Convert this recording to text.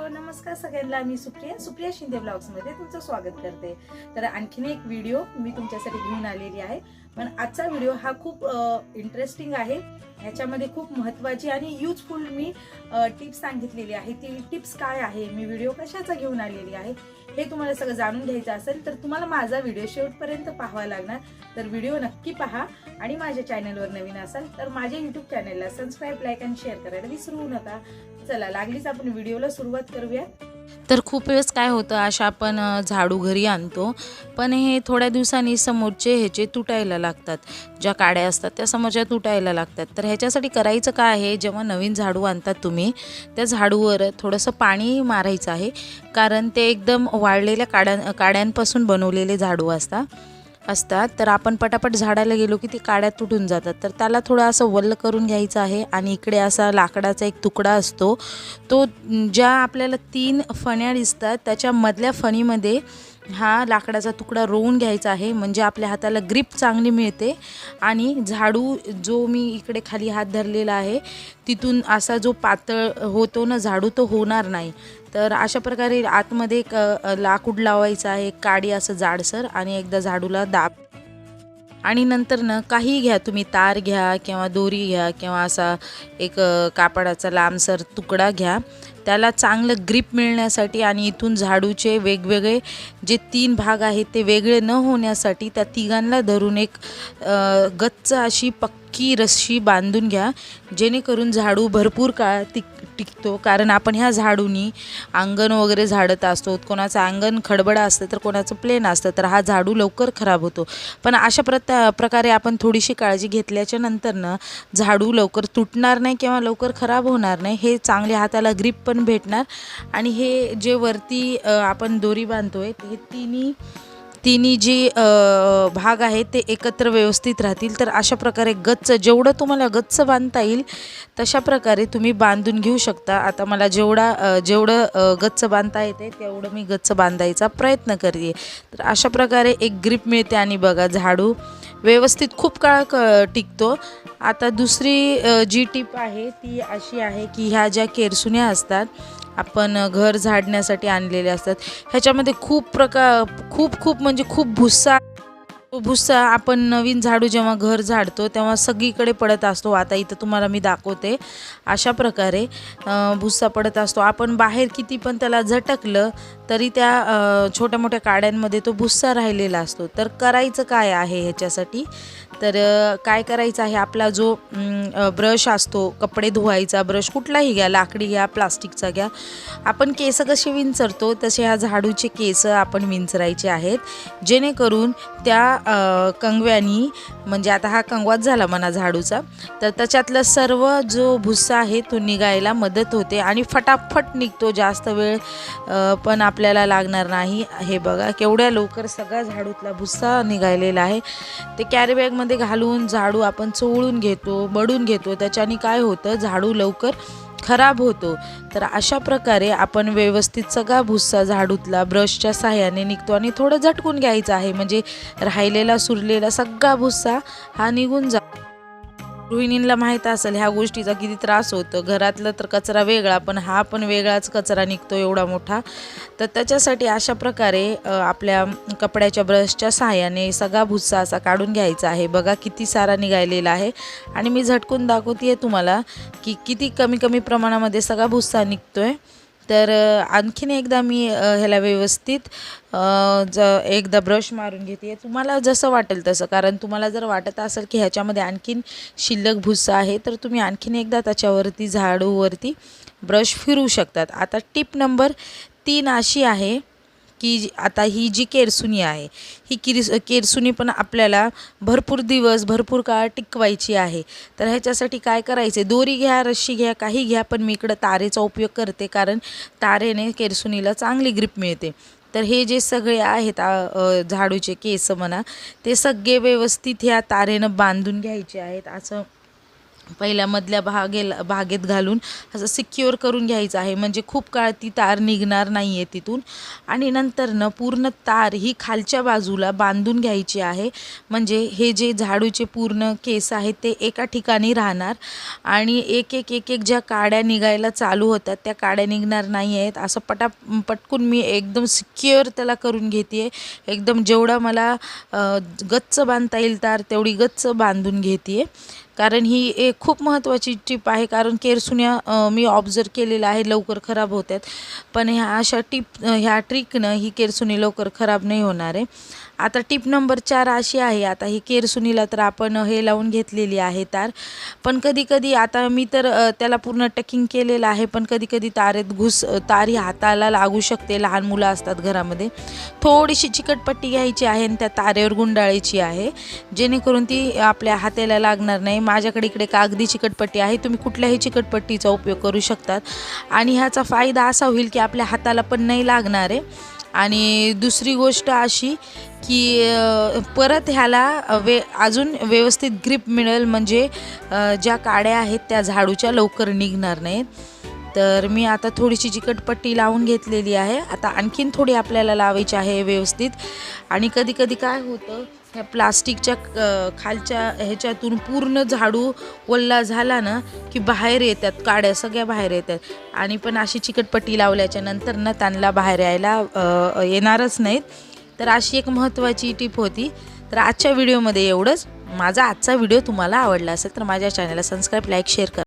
नमस्कार सगळ्यांना। मी सुप्रिया शिंदे ब्लॉग्समध्ये तुमचं स्वागत करते। तर आणखीन एक व्हिडिओ मी तुमच्यासाठी घेऊन आलेली आहे। पण आजचा व्हिडिओ हा खूप इंटरेस्टिंग आहे। ह्याच्यामध्ये खूप महत्त्वाची आणि युजफुल मी टिप्स सांगितलेली आहे। ती टिप्स काय आहे, मी व्हिडिओ कशाचा घेऊन आलेली आहे, हे तुम्हाला सगळं जाणून घ्यायचं असेल तर तुम्हाला माझा व्हिडिओ शेवटपर्यंत पाहावा लागणार। तर व्हिडिओ नक्की पहा आणि माझ्या चॅनलवर नवीन असाल तर माझ्या YouTube चॅनलला सबस्क्राइब, लाईक आणि शेअर करायला विसरू नका। चला लागलीच आपण व्हिडिओला सुरुवात करूया। तर खूप वेळेस काय होतं, अशा आपण झाडू घरी आणतो, पण हे थोड्या दिवसांनी समोरचे ह्याचे तुटायला लागतात। ज्या काड्या असतात त्या समोरच्या तुटायला लागतात। तर ह्याच्यासाठी करायचं काय आहे, जेव्हा नवीन झाडू आणतात तुम्ही, त्या झाडूवर थोडंसं पाणी मारायचं आहे, कारण ते एकदम वाळलेल्या काड्यांपासून बनवलेले झाडू असतात। तर आपण पटापट झाडाला गेलो की ती काड्या तुटून जातात। तर त्याला थोडं असं वल्ल करून घ्यायचं आहे आणि इकडे असा लाकडाचा एक तुकडा असतो, तो ज्या आपल्याला 3 फण्या दिसतात त्याच्या मधल्या फणीमध्ये हा लाकडाचा तुकडा रोवून घ्यायचा आहे, म्हणजे आपल्या हाताला ग्रिप चांगली मिळते आणि झाडू जो मी इकडे खाली हात धरलेला आहे तिथून असा जो पातळ होतो ना झाडू, तो होणार नाही। तर अशा प्रकारे आतमध्ये एक लाकूड लावायचं आहे, काडी असं जाडसर, आणि एकदा झाडूला दाब आणि नंतर ना काही घ्या तुम्ही, तार घ्या किंवा दोरी घ्या किंवा असा एक कापडाचा लांबसर तुकडा घ्या, त्याला चांगलं ग्रिप मिळण्यासाठी आणि इथून झाडूचे वेगवेगळे जे 3 भाग आहेत ते वेगळे न होण्यासाठी त्या तिघांना धरून एक गच्च अशी पक्की रस्सी बांधून घ्या, जेणेकरून झाडू भरपूर काळ टिकतो। कारण आपण ह्या झाडूनी अंगण वगैरे झाडत असतो, कोणाचं अंगण खडबडा असतं तर कोणाचं प्लेन असतं, तर हा झाडू लवकर खराब होतो। पण अशा प्रकारे आपण थोडीशी काळजी घेतल्याच्या नंतरनं झाडू लवकर तुटणार नाही किंवा लवकर खराब होणार नाही, हे चांगल्या हाताला ग्रिप पण भेटणार। आणि हे जे वरती आपण दोरी बांधतोय हे तिन्ही जी भाग आहेत ते एकत्र व्यवस्थित राहतील। तर अशा प्रकारे गच्च, जेवढं तुम्हाला गच्च बांधता येईल तशा प्रकारे तुम्ही बांधून घेऊ शकता। आता मला जेवढं गच्च बांधता येते तेवढं मी गच्च बांधायचा प्रयत्न करते। तर अशा प्रकारे एक ग्रिप मिळते आणि बघा झाडू व्यवस्थित खूप काळ टिकतो। आता दुसरी जी टिप आहे ती अशी आहे की ह्या ज्या केरसुण्या असतात आपण घर झाडण्यासाठी आणलेले असतात, ह्याच्यामध्ये खूप म्हणजे खूप भुस्सा आपण नवीन झाडू जेव्हा घर झाडतो तेव्हा सगळीकडे पडत असतो। आता इथं तुम्हाला मी दाखवते, अशा प्रकारे भुस्सा पडत असतो। आपण बाहेर किती पण त्याला झटकलं तरी त्या छोट्या मोठ्या काड्यांमध्ये तो भुस्सा राहिलेला असतो। तर करायचं काय आहे ह्याच्यासाठी, तर काय करायचं आहे, आपला जो ब्रश असतो, कपडे धुवायचा ब्रश कुठलाही घ्या, लाकडी घ्या, प्लास्टिकचा घ्या, आपण केस कसे विंचरतो तसे ह्या झाडूचे केस आपण विंचरायचे आहेत, जेणेकरून त्या कंगव्यानी, म्हणजे आता हा कंगवाच झाला म्हणा झाडूचा, तर त्याच्यातला सर्व जो भुस्सा आहे तो निघायला मदत होते आणि फटाफट निघतो, जास्त वेळ पण आपल्याला लागणार नाही। हे बघा केवढ्या लवकर सगळा झाडूतला भुस्सा निघालेला आहे। ते कॅरीबॅगमध्ये घालून झाडू आपण चोळून घेतो, बडून घेतो, त्याच्याने काय होतं, झाडू लवकर खराब होतो। तर अशा प्रकारे आपण व्यवस्थित सगळा भुस्सा झाडूतला ब्रशच्या साहाय्याने निघतो आणि थोडं झटकून घ्यायचं आहे, म्हणजे राहिलेला सुरलेला सगळा भुस्सा हा निघून जातो। गृहिणींना माहीत असेल ह्या गोष्टीचा किती त्रास होतो, घरातलं तर कचरा वेगळा पण हा पण वेगळाच कचरा निघतो एवढा मोठा। तर त्याच्यासाठी अशा प्रकारे आपल्या कपड्याच्या ब्रशच्या साहाय्याने सगळा भुस्सा असा काढून घ्यायचा आहे। बघा किती सारा निघालेला आहे आणि मी झटकून दाखवते आहे तुम्हाला की किती कमी प्रमाणामध्ये सगळा भुस्सा निघतोय। तर आणखीन एकदा मी ह्याला व्यवस्थित एकदा ब्रश मारून घेते, तुम्हाला जसं वाटेल तसं, कारण तुम्हाला जर वाटत असेल की ह्याच्यामध्ये आणखीन शिल्लक भुस्सा आहे तर तुम्ही आणखीन एकदा त्याच्यावरती झाडूवरती ब्रश फिरू शकतात। आता टिप नंबर 3 अशी आहे की आता ही जी केरसुणी आहे, ही केरसुणी पण आपल्याला भरपूर दिवस भरपूर काळ टिकवायची आहे। तर ह्याच्यासाठी काय करायचे, दोरी घ्या, रस्सी घ्या, काही घ्या, पण मी इकडं तारेचा उपयोग करते, कारण तारेने केरसुणीला चांगली ग्रिप मिळते। तर हे जे सगळे आहेत झाडूचे केस म्हणा, ते सगळे व्यवस्थित ह्या तारेनं बांधून घ्यायचे आहेत। असं पहिल्या मधल्या भागेत घालून असं सिक्युअर करून घ्यायचं आहे, म्हणजे खूप काळ ती तार निघणार नाही आहे तिथून. आणि नंतर पूर्ण तार ही खालच्या बाजूला बांधून घ्यायची आहे, म्हणजे हे जे झाडूचे पूर्ण केस आहेत ते एका ठिकाणी राहणार आणि एक एक ज्या काड्या निघायला चालू होतात त्या काड्या निघणार नाही आहेत. असं पटकून मी एकदम सिक्युअर त्याला करून घेते आहे. एकदम जेवढा मला गच्च बांधता येईल तार तेवढी गच्च बांधून घेते आहे, कारण ही एक खूप महत्त्वाची टिप आहे. कारण केरसुण्या मी ऑब्झर्व केलेलं आहे लवकर खराब होतात, पण ह्या ट्रिकनं ही केरसुणी लवकर खराब नाही होणार आहे. आता टिप नंबर 4 अशी आहे, आता ही केरसुणीला तर आपण हे लावून घेतलेली आहे तार, पण कधी आता मी तर त्याला पूर्ण टकिंग केलेलं आहे, पण कधी तार ही हाताला लागू शकते. लहान मुलं असतात घरामध्ये. थोडीशी चिकटपट्टी घ्यायची आहे आणि त्या तारेवर गुंडाळायची आहे, जेणेकरून ती आपल्या हाताला लागणार नाही. माझ्याकडे इकडे कागदी चिकटपट्टी आहे, तुम्ही कुठल्याही चिकटपट्टीचा उपयोग करू शकतात. आणि ह्याचा फायदा असा होईल की आपल्या हाताला पण नाही लागणार आहे. आणि दुसरी गोष्ट अशी की परत ह्याला अजून व्यवस्थित ग्रिप मिळेल, म्हणजे ज्या काड्या आहेत त्या झाडूच्या लवकर निघणार नाहीत. तर मी आता थोडीशी चिकटपट्टी लावून घेतलेली आहे. आता आणखीन थोडी आपल्याला लावायची आहे व्यवस्थित. आणि कधी काय होतं, ह्या प्लास्टिकच्या खालच्या ह्याच्यातून पूर्ण झाडू ओल्ला झाला ना की बाहेर येतात काड्या, सगळ्या बाहेर येतात. आणि पण अशी चिकटपट्टी लावल्याच्या नंतर ना त्यांना बाहेर यायला येणारच नाहीत. तर अशी एक महत्त्वाची टिप होती. तर आजच्या व्हिडिओमध्ये एवढंच. माझा आजचा व्हिडिओ तुम्हाला आवडला असेल तर माझ्या चॅनलला सबस्क्राईब, लाईक, शेअर करा.